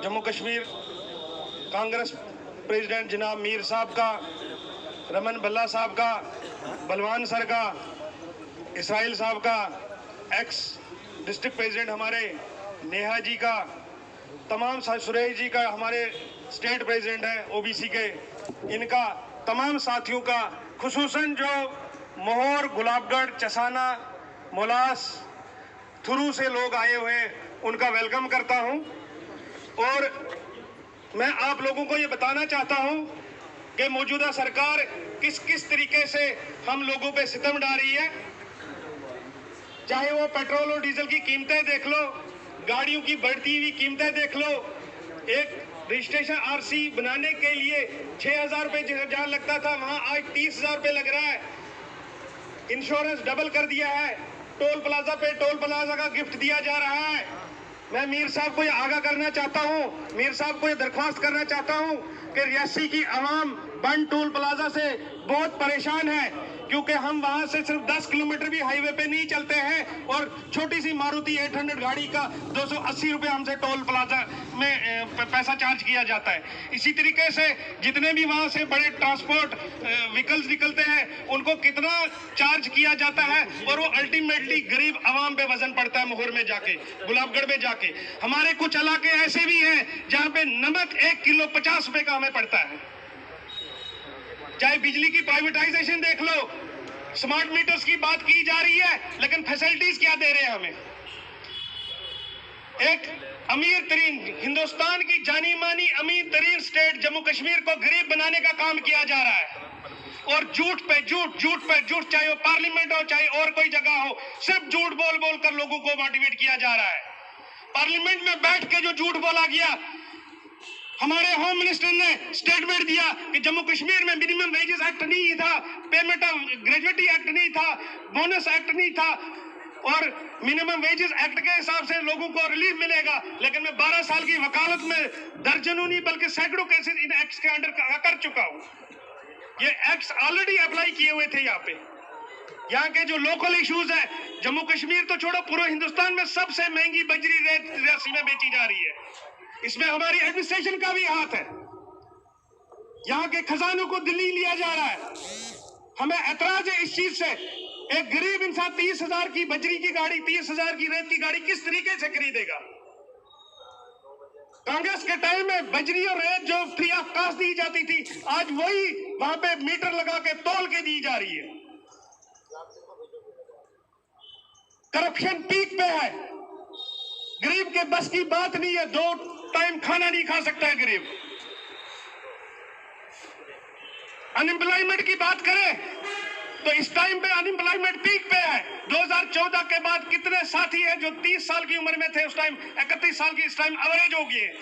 Jammu Kashmir Congress president जनाब मीर साहब का, रमन भल्ला साहब का, बलवान सर का, इसराइल साहब का, एक्स डिस्ट्रिक्ट प्रेसिडेंट हमारे नेहा जी का, तमाम सुरेश जी का, हमारे स्टेट प्रेसिडेंट हैं ओबीसी के, इनका तमाम साथियों का, खुसूसन जो मोहर, गुलाबगढ़, चसाना, मोलास, थुरू से लोग आए हुए उनका वेलकम करता हूं। और मैं आप लोगों को ये बताना चाहता हूं कि मौजूदा सरकार किस किस तरीके से हम लोगों पे सितम डाल रही है। चाहे वो पेट्रोल और डीजल की कीमतें देख लो, गाड़ियों की बढ़ती हुई कीमतें देख लो। एक रजिस्ट्रेशन आरसी बनाने के लिए 6,000 रुपये जहां लगता था वहां आज 30,000 रुपये लग रहा है। इंश्योरेंस डबल कर दिया है। टोल प्लाजा पे टोल प्लाजा का गिफ्ट दिया जा रहा है। मैं मीर साहब को ये आगाह करना चाहता हूँ, मीर साहब को ये दरख्वास्त करना चाहता हूँ कि रियासी की आवाम बंद टोल प्लाजा से बहुत परेशान है, क्योंकि हम वहां से सिर्फ 10 किलोमीटर भी हाईवे पे नहीं चलते हैं और छोटी सी मारुति 800 गाड़ी का 280 रुपये हमसे टोल प्लाजा में पैसा चार्ज किया जाता है। इसी तरीके से जितने भी वहां से बड़े ट्रांसपोर्ट व्हीकल्स निकलते हैं उनको कितना चार्ज किया जाता है और वो अल्टीमेटली गरीब आवाम पे वजन पड़ता है। मोहर में जाके, गुलाबगढ़ में जाके, हमारे कुछ इलाके ऐसे भी हैं जहाँ पे नमक 1 किलो 50 रुपए का हमें पड़ता है। चाहे बिजली की प्राइवेटाइजेशन देख लो, स्मार्ट मीटर्स की बात की जा रही है, लेकिन फैसिलिटीज क्या दे रहे हैं हमें। एक अमीर तरीन, हिंदुस्तान की जानी मानी अमीर तरीन स्टेट जम्मू कश्मीर को गरीब बनाने का काम किया जा रहा है। और झूठ पे झूठ, झूठ पे झूठ, चाहे वो पार्लियामेंट हो चाहे और कोई जगह हो, सिर्फ झूठ बोल बोल कर लोगों को मोटिवेट किया जा रहा है। पार्लियामेंट में बैठ के जो झूठ बोला गया, हमारे होम मिनिस्टर ने स्टेटमेंट दिया कि जम्मू कश्मीर में मिनिमम वेजेस एक्ट नहीं था, पेमेंट ऑफ ग्रेजुएटी एक्ट नहीं था, बोनस एक्ट नहीं था और मिनिमम वेजेस एक्ट के हिसाब से लोगों को रिलीफ मिलेगा। लेकिन मैं 12 साल की वकालत में दर्जनों नहीं बल्कि सैकड़ों केसेस इन एक्ट्स के अंडर कर चुका हूं। ये एक्ट्स ऑलरेडी अप्लाई किए हुए थे। यहाँ पे यहाँ के जो लोकल इश्यूज है, जम्मू कश्मीर तो छोड़ो, पूरे हिंदुस्तान में सबसे महंगी बजरी रेत रियासी में बेची जा रही है। इसमें हमारी एडमिनिस्ट्रेशन का भी हाथ है। यहाँ के खजानों को दिल्ली लिया जा रहा है। हमें ऐतराज है इस चीज से। एक गरीब इंसान 30,000 की बजरी की गाड़ी, 30,000 की रेत की गाड़ी किस तरीके से खरीदेगा। कांग्रेस के टाइम में बजरी और रेत जो फ्री ऑफ कॉस्ट दी जाती थी, आज वही वहां पे मीटर लगा के तोल के दी जा रही है। करप्शन पीक पे है। गरीब के बस की बात नहीं है, 2 टाइम खाना नहीं खा सकता है गरीब। अनएम्प्लॉयमेंट की बात करें तो इस टाइम पे अनएम्प्लॉयमेंट पीक पे है। 2014 के बाद कितने साथी हैं जो 30 साल की उम्र में थे उस टाइम, 31 साल की इस टाइम एवरेज हो गई है।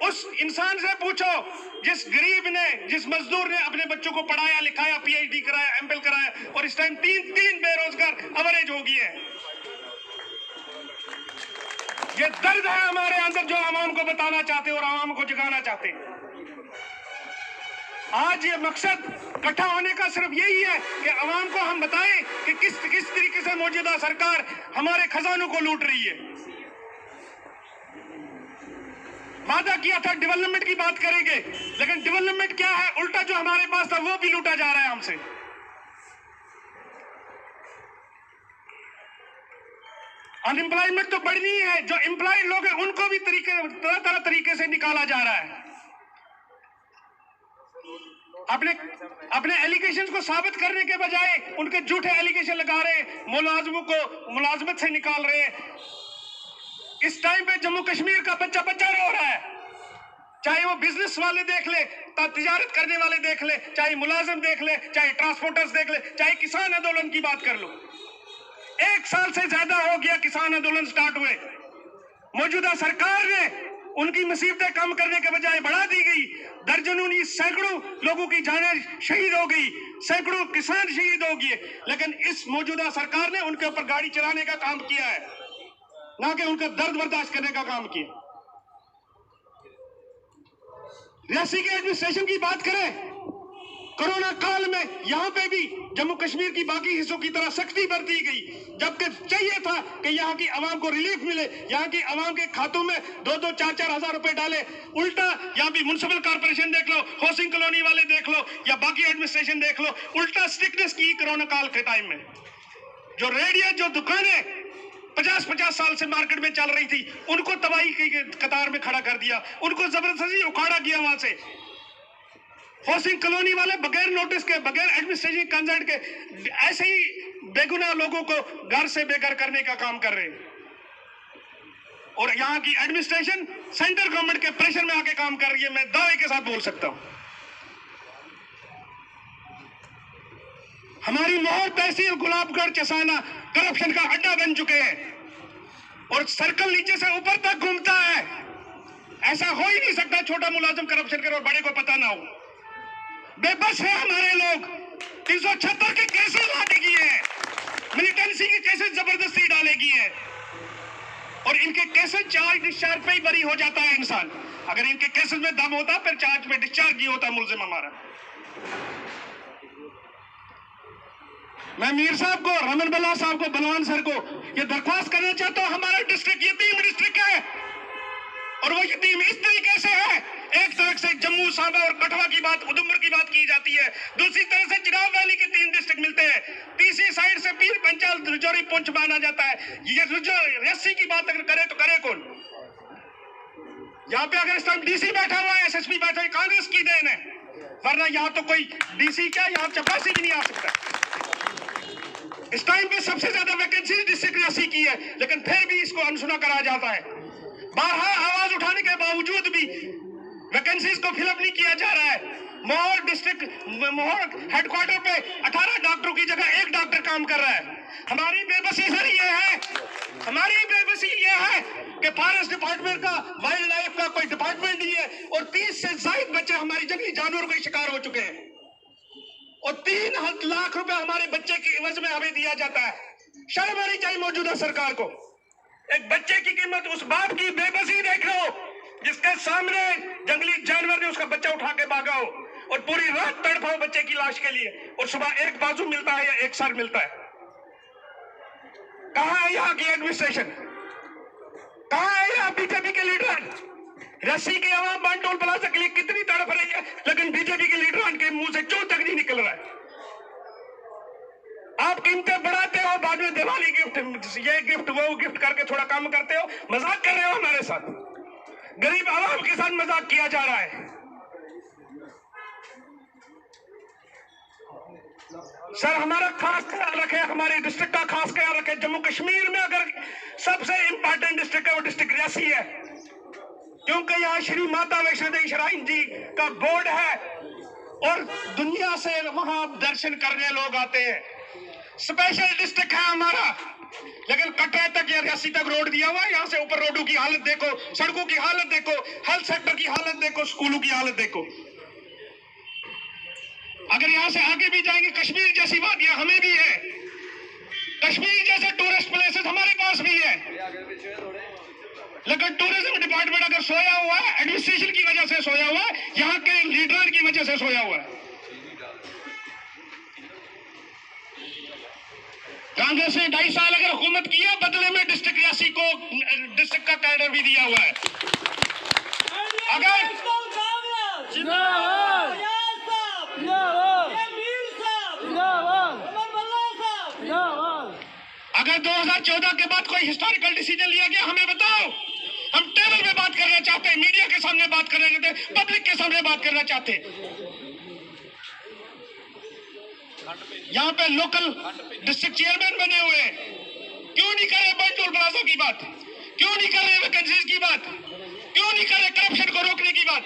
उस इंसान से पूछो जिस गरीब ने, जिस मजदूर ने अपने बच्चों को पढ़ाया लिखाया, पीएचडी कराया, एमफिल कराया और इस टाइम 3 बेरोजगार एवरेज हो गई है। ये दर्द है हमारे अंदर जो आवाम को बताना चाहते और आवाम को जगाना चाहते। आज ये मकसद इकट्ठा होने का सिर्फ यही है कि आवाम को हम बताएं कि किस तरीके से मौजूदा सरकार हमारे खजानों को लूट रही है। वादा किया था डेवलपमेंट की बात करेंगे, लेकिन डेवलपमेंट क्या है, उल्टा जो हमारे पास था वो भी लूटा जा रहा है हमसे। अनएम्प्लॉयमेंट तो बढ़नी है, जो एम्प्लॉयड लोग हैं उनको भी तरह तरीके से निकाला जा रहा है। अपने एलिगेशंस को साबित करने के बजाय उनके झूठे एलिगेशन लगा रहे, मुलाजमों को मुलाजमत से निकाल रहे। इस टाइम पे जम्मू कश्मीर का बच्चा रो रहा है। चाहे वो बिजनेस वाले देख ले, तिजारत करने वाले देख ले, चाहे मुलाजिम देख ले, चाहे ट्रांसपोर्टर्स देख ले, चाहे किसान आंदोलन की बात कर लो। 1 साल से ज्यादा हो गया किसान आंदोलन स्टार्ट हुए। मौजूदा सरकार ने उनकी मुसीबतें कम करने के बजाय बढ़ा दी गई। दर्जनों नहीं सैकड़ों लोगों की जानें शहीद हो गई, सैकड़ों किसान शहीद हो गए। लेकिन इस मौजूदा सरकार ने उनके ऊपर गाड़ी चलाने का काम किया है, ना कि उनका दर्द बर्दाश्त करने का काम किया। रियासी के एडमिनिस्ट्रेशन की बात करें कोरोना काल में यहाँ पे भी जम्मू कश्मीर की बाकी हिस्सों की तरह सख्ती बरती गई, जबकि चाहिए था कि यहाँ की आवाम को रिलीफ मिले, यहाँ की आवाम के खातों में 2-2, 4-4 हजार रुपए डाले। उल्टा यहाँ भी म्युनिसिपल कॉर्पोरेशन देख लो, हाउसिंग कॉलोनी वाले देख लो या बाकी एडमिनिस्ट्रेशन देख लो, उल्टा स्ट्रिक्टनेस की कोरोना काल के टाइम में। जो रेडियो, जो दुकानें 50-50 साल से मार्केट में चल रही थी, उनको तबाही की कतार में खड़ा कर दिया, उनको जबरदस्ती उखाड़ा गया वहां से। हाउसिंग कॉलोनी वाले बगैर नोटिस के, बगैर एडमिनिस्ट्रेशन कंसर्न के ऐसे ही बेगुनाह लोगों को घर से बेघर करने का काम कर रहे हैं। और यहाँ की एडमिनिस्ट्रेशन सेंट्रल गवर्नमेंट के प्रेशर में आके काम कर रही है, मैं दावे के साथ बोल सकता हूं। हमारी मोहर तहसील गुलाबगढ़ चसाना करप्शन का अड्डा बन चुके हैं और सर्कल नीचे से ऊपर तक घूमता है। ऐसा हो ही नहीं सकता छोटा मुलाजिम करप्शन करे और बड़े को पता ना हो। बेबस है हमारे लोग। 376 के केसेस लादेगी है, मिलिटेंसी के केसेस जबरदस्ती डालेगी है और इनके केसेस चार्ज डिस्चार्ज पे ही बरी हो जाता है इंसान। अगर इनके केसेस में दम होता फिर चार्ज पे डिस्चार्ज नहीं होता मुलजिम हमारा। मैं मीर साहब को, रमन बल्ला साहब को, बलवान सर को ये दरख्वास्त करना चाहता हूं, हमारा डिस्ट्रिक्ट यतीम डिस्ट्रिक्ट है और वो यतीम इस तरीके से है। एक तरफ से जम्मू, सांबा और कठुआ की बात, उधमपुर की बात की जाती है, दूसरी तरफ से चिनाब वैली के 3 डिस्ट्रिक्ट मिलते हैं, तीसरी साइड से पीर पंचाल, रजौरी, पुंछ माना जाता है। ये रस्सी की बात अगर करे तो करे कौन? यहाँ पे अगर इस टाइम डीसी बैठा हुआ है, एसएसपी बैठा है, कांग्रेस की देन है, वरना यहाँ तो कोई डीसी क्या, यहाँ चपरासी भी नहीं आ सकता। इस टाइम पे सबसे ज्यादा वैकेंसी डिस्ट्रिक्ट रियासी की है, लेकिन फिर भी इसको अनसुना करा जाता है। बारहा आवाज उठाने के बावजूद भी वैकेंसीज को फिलअप नहीं किया जा रहा है। मोहर डिस्ट्रिक्ट, मोहर हेडक्वार्टर पे 18 डॉक्टरों की जगह 1 डॉक्टर काम कर रहा है। हमारी बेबसी सर ये है, हमारी बेबसी ये है कि फॉरेस्ट डिपार्टमेंट का, वाइल्ड लाइफ का कोई डिपार्टमेंट नहीं है और 30 से ज्यादा बच्चे हमारी जंगली जानवरों के शिकार हो चुके हैं और 3 लाख रुपए हमारे बच्चे की एवज में हमें दिया जाता है। शर्म आनी चाहिए मौजूदा सरकार को। एक बच्चे की कीमत, उस बाप की बेबसी देख लो जिसके सामने जंगली जानवर ने उसका बच्चा उठा के भागा हो और पूरी रात तड़पाओ बच्चे की लाश के लिए और सुबह एक बाजू मिलता है या एक सर मिलता है। कहां है यहाँ की एडमिनिस्ट्रेशन? कहां है यहाँ बीजेपी के लीडर? रस्सी के अवाम बांटोल प्लाजा के लिए कितनी तड़प रही है, लेकिन बीजेपी के लीडर के मुंह से चू तक नहीं निकल रहा है। आप कीमतें बढ़ाते हो, बाद में दिवाली गिफ्ट, ये गिफ्ट, वो गिफ्ट करके थोड़ा कम करते हो, मजाक कर रहे हो हमारे साथ। गरीब आवाम के साथ मजाक किया जा रहा है। सर हमारा खास ख्याल रखें, हमारे डिस्ट्रिक्ट का खास ख्याल रखें। जम्मू कश्मीर में अगर सबसे इंपॉर्टेंट डिस्ट्रिक्ट है वो डिस्ट्रिक्ट रियासी है, क्योंकि यहाँ श्री माता वैष्णो देवी श्राइन जी का बोर्ड है और दुनिया से वहां दर्शन करने लोग आते हैं। स्पेशल डिस्ट्रिक्ट है हमारा, लेकिन कटरा तक या रियासी तक रोड दिया हुआ है। यहाँ से ऊपर रोडों की हालत देखो, सड़कों की हालत देखो, हेल्थ सेक्टर की हालत देखो, स्कूलों की हालत देखो। अगर यहाँ से आगे भी जाएंगे, कश्मीर जैसी वादियां हमें भी है, कश्मीर जैसे टूरिस्ट प्लेसेस हमारे पास भी है, लेकिन टूरिज्म डिपार्टमेंट अगर सोया हुआ है, एडमिनिस्ट्रेशन की वजह से सोया हुआ है, यहाँ के लीडर की वजह से सोया हुआ है। कांग्रेस ने 2.5 साल अगर हुकूमत किया, बदले में डिस्ट्रिक्ट रियासी को डिस्ट्रिक्ट का कैडर भी दिया हुआ है। अगर 2014 के बाद कोई हिस्टोरिकल डिसीजन लिया गया, हमें बताओ। हम टेबल पे बात करना चाहते हैं, मीडिया के सामने बात करना चाहते हैं, पब्लिक के सामने बात करना चाहते हैं। यहाँ पे लोकल डिस्ट्रिक्ट चेयरमैन बने हुए हैं, क्यों नहीं कर रहे बंटोल प्लाजा की बात? क्यों नहीं कर रहे वैकेंसीज की बात? क्यों नहीं कर रहे करप्शन को रोकने की बात?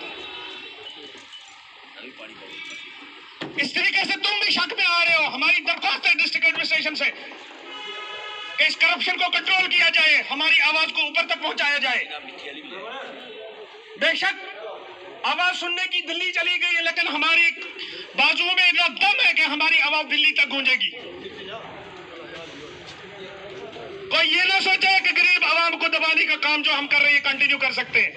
इस तरीके से तुम भी शक में आ रहे हो। हमारी दरख्वास्त है डिस्ट्रिक्ट एडमिनिस्ट्रेशन से कि इस करप्शन को कंट्रोल किया जाए, हमारी आवाज को ऊपर तक पहुंचाया जाए। बेशक आवाज सुनने की दिल्ली चली गई है, लेकिन हमारी बाजुओं में इतना दम है कि हमारी आवाज दिल्ली तक गूंजेगी। कोई ये ना सोचे कि गरीब आवाम को दबाने का काम जो हम कर रहे हैं कंटिन्यू कर सकते हैं।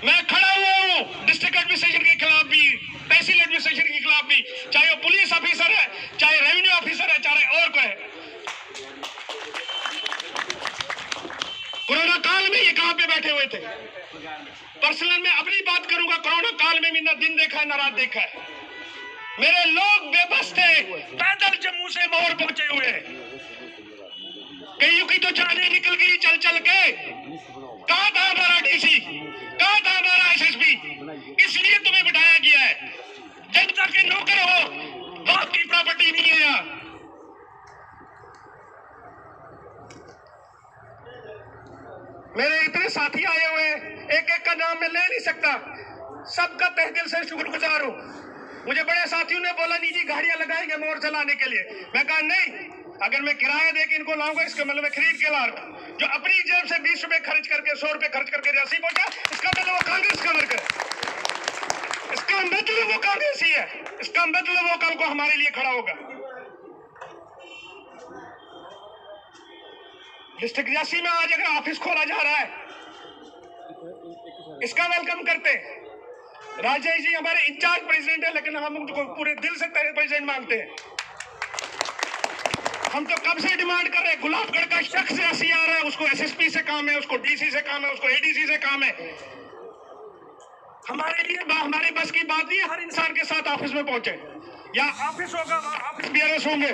मैं खड़ा हुआ हूं डिस्ट्रिक्ट एडमिनिस्ट्रेशन के खिलाफ भी, तहसील एडमिनिस्ट्रेशन के खिलाफ भी, चाहे वो पुलिस ऑफिसर है, चाहे रेवेन्यू ऑफिसर है, चाहे और कोई है। कोरोना काल में ये कहां पे बैठे हुए थे? पर्सनल में अपनी बात करूंगा, कोरोना काल में भी ना दिन देखा है ना रात देखा है। मेरे लोग बेबस थे, पैदल जम्मू से मोर पहुंचे हुए हैं। कईयों की तो जाने निकल गई चल चल के। कहां था हमारा डीसी, कहां था हमारा एसएसपी? इसलिए तुम्हें बिठाया गया है, जनता के नौकर हो, बाप की प्रॉपर्टी नहीं है यहाँ। मेरे इतने साथी आए हुए, एक एक का नाम मैं ले नहीं सकता, सबका तहे दिल से शुक्रगुजार हूं। मुझे बड़े साथियों ने बोला निजी गाड़ियां लगाएंगे मोर चलाने के लिए। मैं कहा नहीं, अगर मैं किराया देके इनको लाऊंगा, इसका मतलब मैं खरीद के ला रहा हूं। जो अपनी जेब से 20 रुपए खर्च करके 100 रुपए खर्च करके रियासी पहुंचा, इसका मतलब वो कांग्रेस का वर्कर है, इसका मतलब वो कांग्रेसी है, इसका मतलब वो कल को हमारे लिए खड़ा होगा। डिस्ट्रिक्ट रियासी में आज अगर ऑफिस खोला जा रहा है, इसका वेलकम करते हैं। राजेश जी हमारे इंचार्ज प्रेसिडेंट है, लेकिन हम उनको पूरे दिल से प्रेसिडेंट मांगते हैं। हम तो कब से डिमांड कर रहे हैं, गुलाबगढ़ का शख्स ऐसी आ रहा है, उसको एसएसपी से काम है, उसको डीसी से काम है, उसको एडीसी से काम है। हमारे लिए हमारे बस की बात नहीं है हर इंसान के साथ ऑफिस में पहुंचे, या ऑफिस होगा ऑफिस बीआरएस होंगे,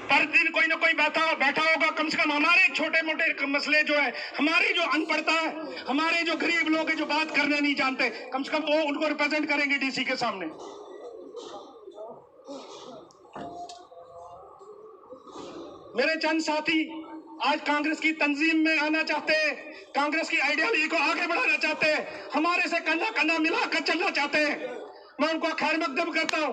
पर दिन कोई ना कोई बैठा होगा। कम से कम हमारे छोटे मोटे मसले जो है, हमारी जो अनपढ़ता है, हमारे जो गरीब लोग हैं जो बात करना नहीं जानते, कम से कम वो उनको रिप्रेजेंट करेंगे डीसी के सामने। मेरे चंद साथी आज कांग्रेस की तंजीम में आना चाहते हैं, कांग्रेस की आइडियोलॉजी को आगे बढ़ाना चाहते हैं, हमारे से कंधा कंधा मिलाकर चलना चाहते हैं। मैं उनको खैर मकदम करता हूं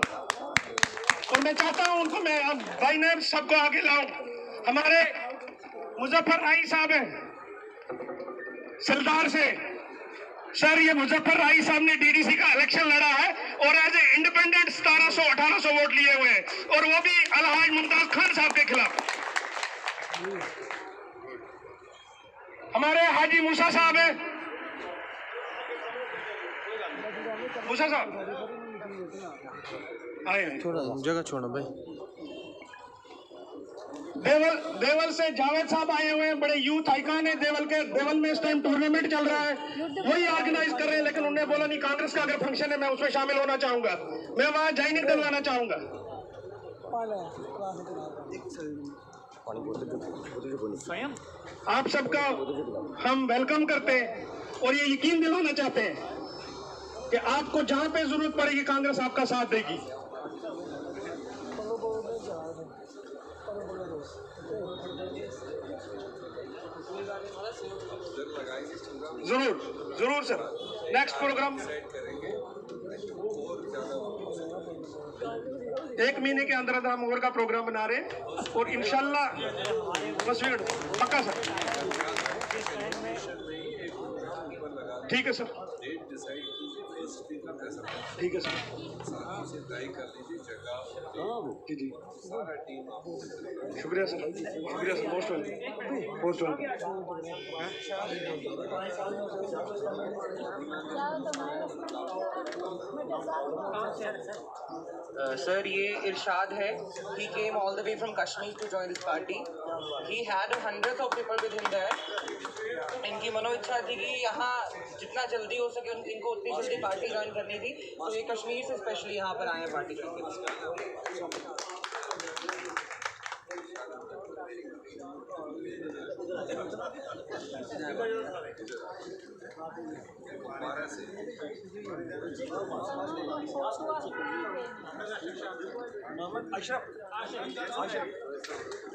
और मैं चाहता हूं उनको मैं भाई ने सबको आगे लाऊं। हमारे मुजफ्फर राई साहब हैं सिलदार से। सर, ये मुजफ्फर राई साहब ने डीडीसी का इलेक्शन लड़ा है और एज ए इंडिपेंडेंट 1700-1800 वोट लिए हुए हैं, और वो भी अलहाज मुमताज खान साहब के खिलाफ। हमारे हाजी मूसा साहब हैं, मूसा साहब आए, थोड़ा जगह छोड़ना भाई। देवल से जावेद साहब आए हुए हैं, बड़े यूथ आइकॉन है देवल के। देवल में इस टाइम टूर्नामेंट चल रहा है, वही ऑर्गेनाइज कर रहे हैं, लेकिन उन्होंने बोला नहीं कांग्रेस का अगर फंक्शन है मैं उसमें शामिल होना चाहूंगा, मैं वहां ज्वाइनिंग दिलवाना चाहूंगा। आप सबका हम वेलकम करते हैं और ये यकीन दिलाना चाहते हैं कि आपको जहां पे जरूरत पड़ेगी कांग्रेस आपका साथ देगी। जरूर जरूर सर, नेक्स्ट प्रोग्राम 1 महीने के अंदर हम और का प्रोग्राम बना रहे हैं और इंशाल्लाह बस पक्का सर। ठीक है सर, ठीक है सर, जी जी, शुक्रिया सर, शुक्रिया sir, most welcome, most welcome. Sir, ये इरशाद है. He came all the way from Kashmir to join this party. He had hundreds of people with him there. इनकी मनोइच्छा थी कि यहाँ जितना जल्दी हो सके इनको उतनी जल्दी पार्टी ज्वाइन करनी थी, तो ये कश्मीर से स्पेशली यहाँ पर आए हैं पार्टी करके।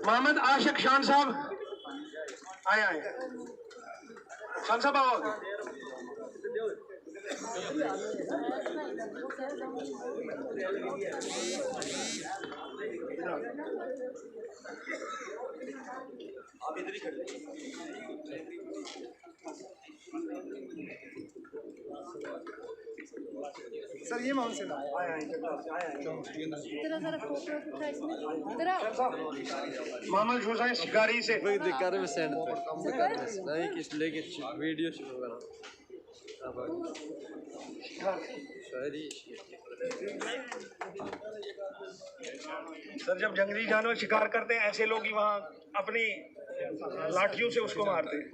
मोहम्मद आशिक शान साहब आए शान साहब आओ। आप इधर ही खड़े। सर ये माउंट से ना मोहम्मद हुसैन शिकारी से दिखा रहे मैं सेंड पे नहीं किस लेके वीडियो शुरू करा। सर, जब जंगली जानवर शिकार करते हैं ऐसे लोग ही वहाँ अपनी लाठियों से उसको मारते हैं।